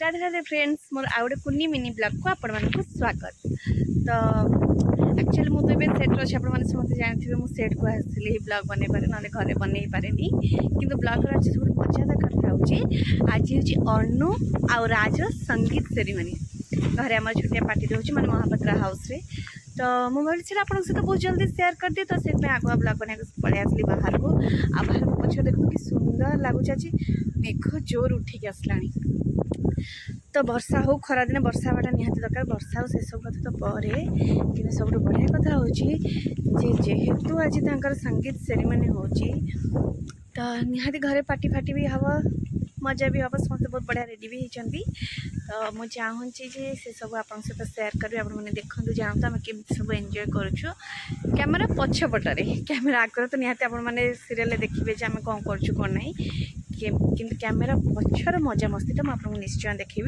राधे राधे फ्रेंड्स मोर आउ गोटे कुनी मिनी ब्लॉग को आपण मानक स्वागत। तो एक्चुअली मुझे तो सेट्रे अच्छे आपने समझते जानते मुझे सेट को आसली ब्लॉग बनई पारे ना घरे बनई पारे कि ब्लॉग आज सब मजा कथा हूँ आज हूँ अनु आउ राज संगीत सेरेमनी घरे आम छोटिया पार्टी रोचे मैंने महापात्रा हाउस रे। तो मुझे भाई आप सहित बहुत जल्दी शेयर कर दिए तो से आगुआ ब्लॉग बना पलि आसली बाहर को आ बाहर पक्ष देखो कि सुंदर लगुच आज मेघ जोर उठिक आसला। तो वर्षा हो खरा दिन वर्षा हवाटा निहाती दरकार वर्षा हो से सब कथा तो पर कि सब बढ़िया कथा हूँ जेहेतु आज संगीत सेरेमनी हो तो निहाती घरे पार्टी फाटी भी हवा मजा भी हम समस्त बहुत बढ़िया रेडी भी होती। तो मुझे चाहूँगी से सब आप सहित सेयार करें आपने देखते जानते आम के सब एंजॉय करुँ कैमेरा पछपटे कैमेरा आगे तो निहाती आपने सीरियल देखिए आम कौन करुँ कौन ना कि कैमेरा पछर मजा मस्ती तो मुझे निश्चय देखी।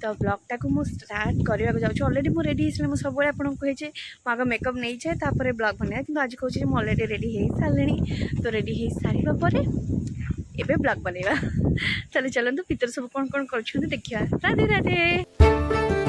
तो ब्लॉगटा को मुझे स्टार्ट करने जाऊँ अलरेडी मुझे रेडी हो सब आपको कहे आग मेकअप नहीं जाए तापर ब्लॉग बना कि आज कहूँ अलरेडी रेडी हो सारे। तो रेडी हो सारापर एबे ब्लॉग बनवा चलो चलते भीतर सब कौन कौन कर देखिए। राधे राधे।